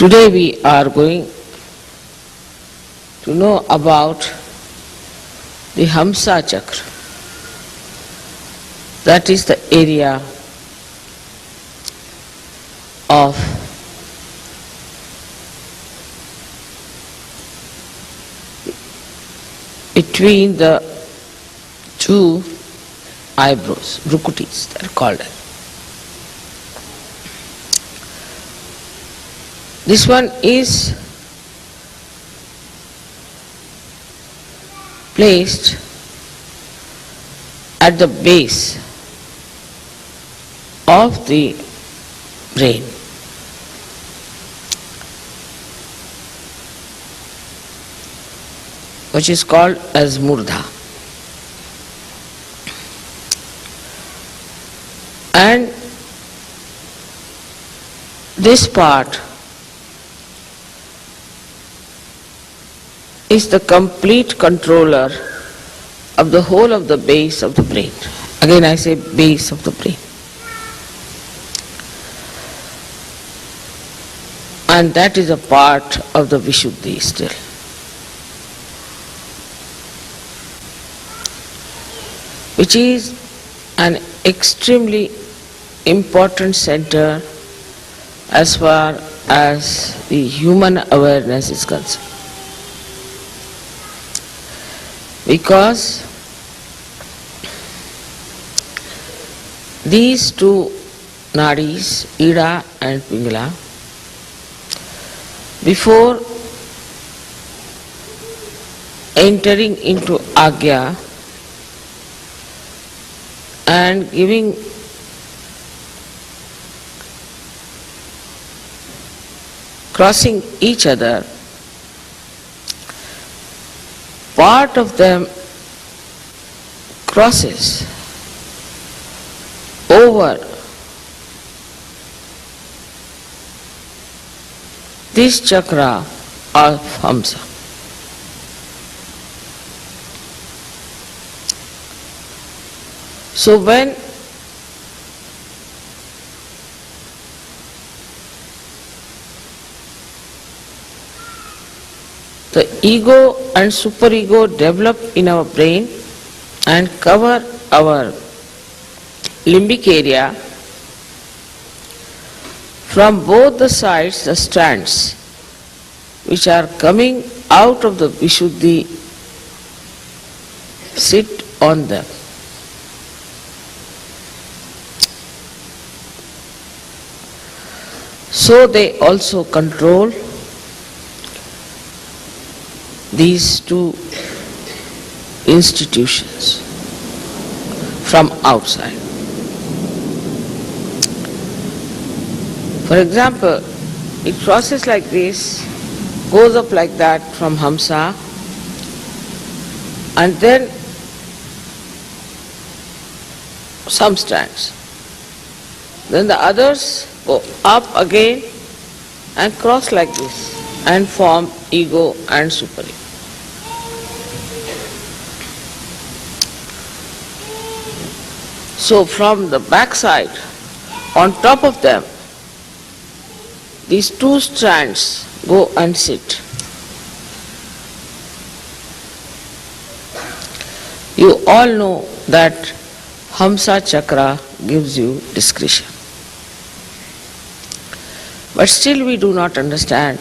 Today we are going to know about the Hamsa Chakra. That is the area of between the two eyebrows, brukutis, they are called. This one is placed at the base of the brain. Which is called as Murdha. And this part is the complete controller of the whole of the base of the brain. Again I say base of the brain. And that is a part of the Vishuddhi still. Which is an extremely important center as far as the human awareness is concerned. Because these two nadis, Ida and Pingala, before entering into Agya and giving crossing each other, part of them crosses over this chakra of Hamsa. So when the ego and superego develop in our brain and cover our limbic area, from both the sides the strands which are coming out of the Vishuddhi sit on them. So they also control these two institutions from outside. For example, it crosses like this, goes up like that from Hamsa, and then some strands. Then the others go up again and cross like this and form ego and superego. So from the back side, on top of them, these two strands go and sit. You all know that Hamsa Chakra gives you discretion. But still we do not understand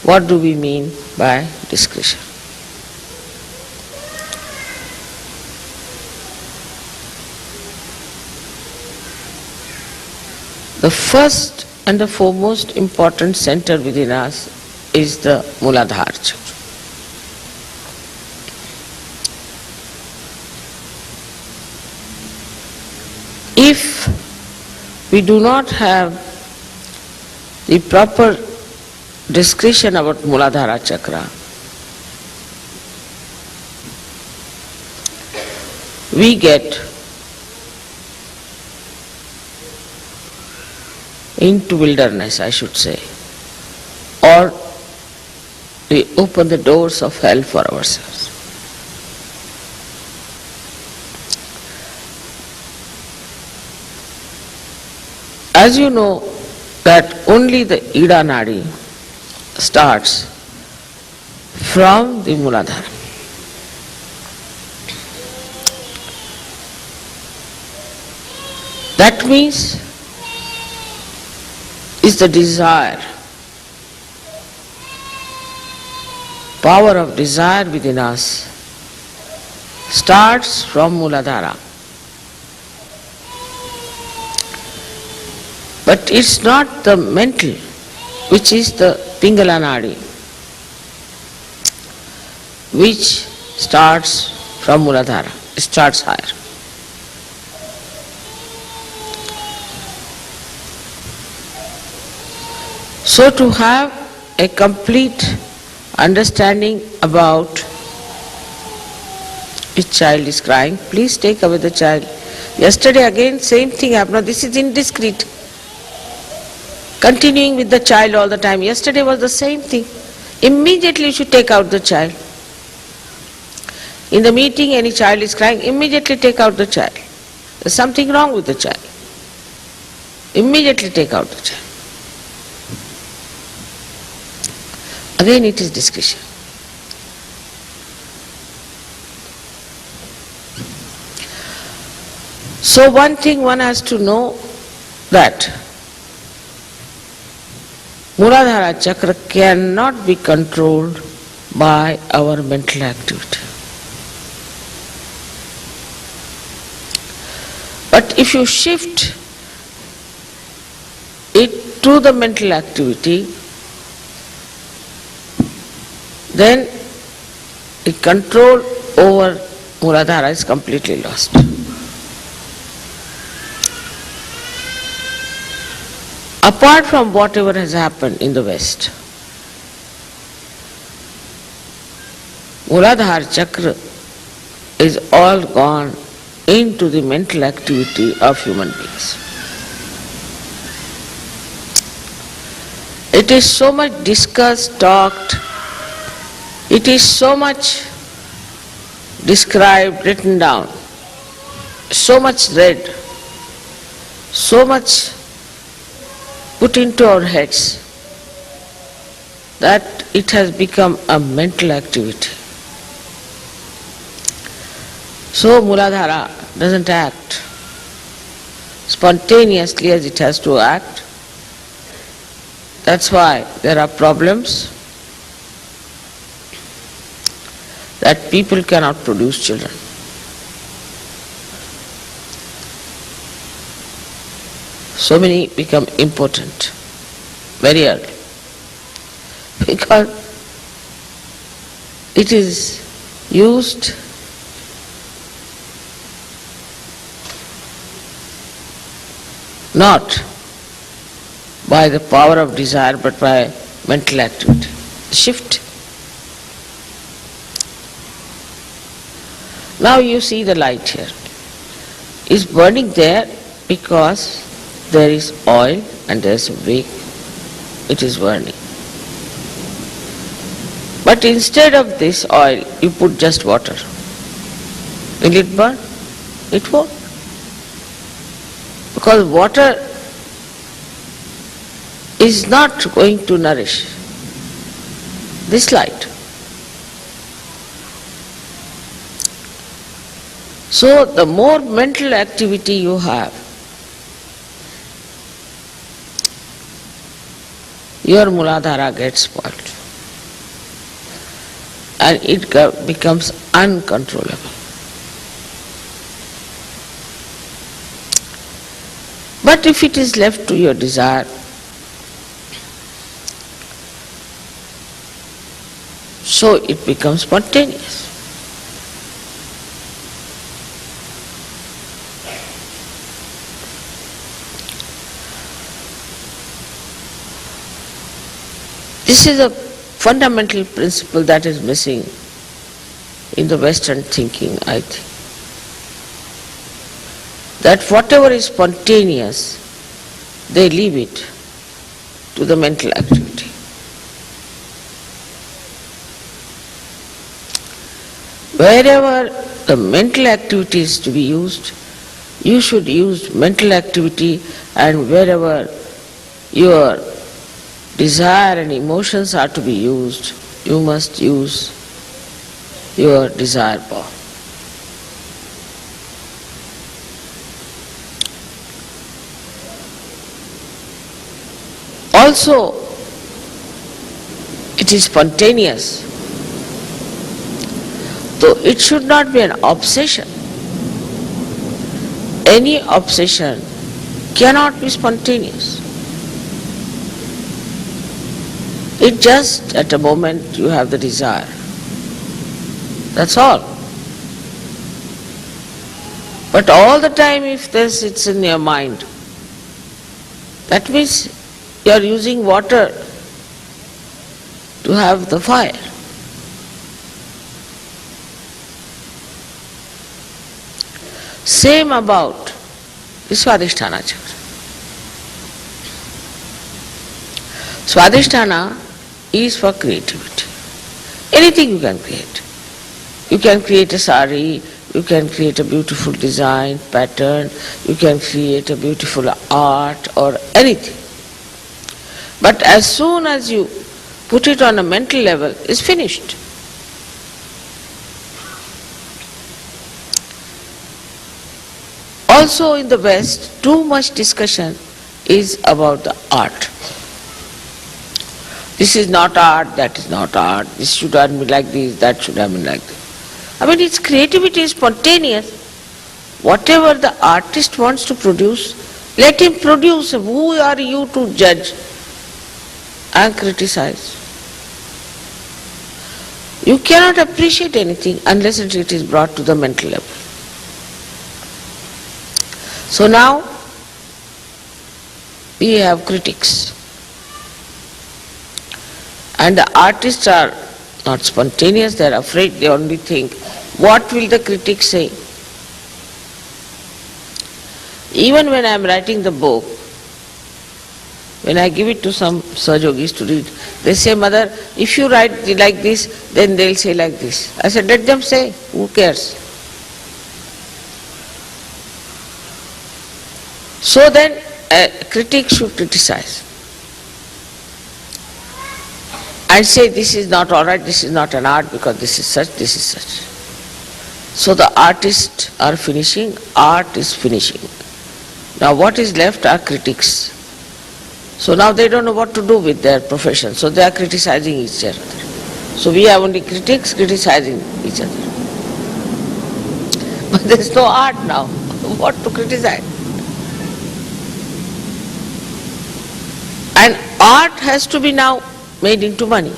what do we mean by discretion. The first and the foremost important center within us is the Muladhara Chakra. If we do not have the proper discretion about Muladhara Chakra, we get into wilderness, I should say, or we open the doors of hell for ourselves. As you know that only the Ida Nadi starts from the Muladhara. That means is the desire, power of desire within us starts from Muladhara. But it's not the mental, which is the Pingala Nadi, which starts from Muladhara, starts higher. So to have a complete understanding about which child is crying, please take away the child. Yesterday again same thing happened. Now this is indiscreet. Continuing with the child all the time. Yesterday was the same thing. Immediately you should take out the child. In the meeting any child is crying, immediately take out the child. There's something wrong with the child. Immediately take out the child. Again it is discussion. So one thing one has to know, that Muladhara chakra cannot be controlled by our mental activity. But if you shift it to the mental activity, then the control over Muladhara is completely lost. Apart from whatever has happened in the West, Muladhara chakra is all gone into the mental activity of human beings. It is so much discussed, talked, it is so much described, written down, so much read, so much put into our heads that it has become a mental activity. So Muladhara doesn't act spontaneously as it has to act. That's why there are problems that people cannot produce children. So many become impotent very early because it is used not by the power of desire but by mental activity. Shift. Now you see the light here. It's burning there because there is oil and there is a wick. It is burning. But instead of this oil, you put just water. Will it burn? It won't. Because water is not going to nourish this light. So the more mental activity you have, your Muladhara gets spoiled and it becomes uncontrollable. But if it is left to your desire, so it becomes spontaneous. This is a fundamental principle that is missing in the Western thinking, I think. That whatever is spontaneous, they leave it to the mental activity. Wherever the mental activity is to be used, you should use mental activity, and wherever your desire and emotions are to be used, you must use your desire power. Also, it is spontaneous, though it should not be an obsession. Any obsession cannot be spontaneous. It just at a moment you have the desire. That's all. But all the time if it's in your mind, that means you are using water to have the fire. Same about the Swadhisthana chakra. Swadhisthana is for creativity. Anything you can create. You can create a sari, you can create a beautiful design, pattern, you can create a beautiful art or anything. But as soon as you put it on a mental level, it's finished. Also in the West, too much discussion is about the art. This is not art, that is not art, this should have been like this, that should have been like this. I mean, its creativity is spontaneous. Whatever the artist wants to produce, let him produce. Who are you to judge and criticize? You cannot appreciate anything unless it is brought to the mental level. So now, we have critics. And the artists are not spontaneous, they are afraid, they only think, what will the critics say? Even when I am writing the book, when I give it to some Sahajogis to read, they say, Mother, if you write like this, then they'll say like this. I said, let them say, who cares? So then, a critic should criticize and say this is not alright, this is not an art because this is such, this is such. So the artists are finishing, art is finishing. Now what is left are critics. So now they don't know what to do with their profession, so they are criticizing each other. So we have only critics criticizing each other. But there is no art now. What to criticize? And art has to be now made into money.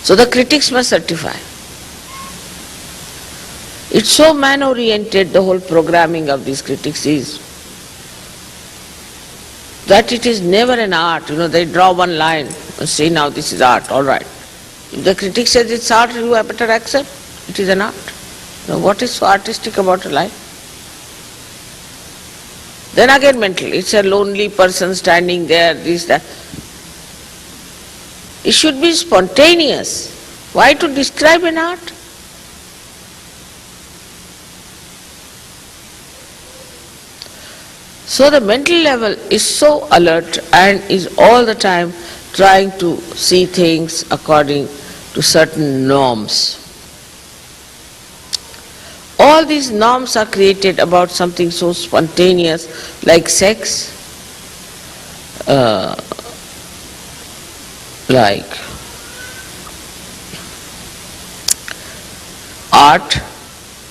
So the critics must certify. It's so man-oriented, the whole programming of these critics is, that it is never an art. They draw one line and say, now this is art, all right. If the critic says it's art, you have better accept it is an art. What is so artistic about a life? Then again mental, it's a lonely person standing there, this, that. It should be spontaneous. Why to describe an art? So the mental level is so alert and is all the time trying to see things according to certain norms. All these norms are created about something so spontaneous like sex, like art.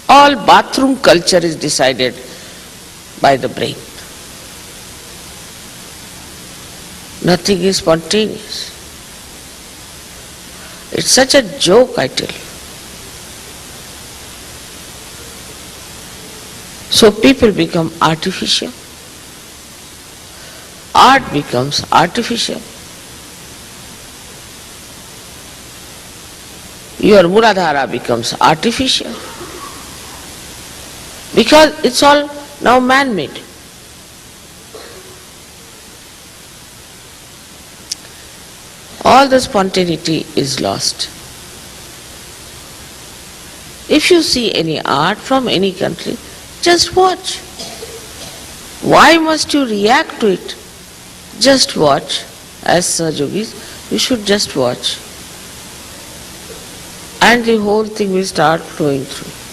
All bathroom culture is decided by the brain. Nothing is spontaneous. It's such a joke, I tell you. So people become artificial. Art becomes artificial. Your Muladhara becomes artificial. Because it's all now man-made. All the spontaneity is lost. If you see any art from any country, just watch. Why must you react to it? Just watch, as Sahajogis, you should just watch. And the whole thing will start flowing through.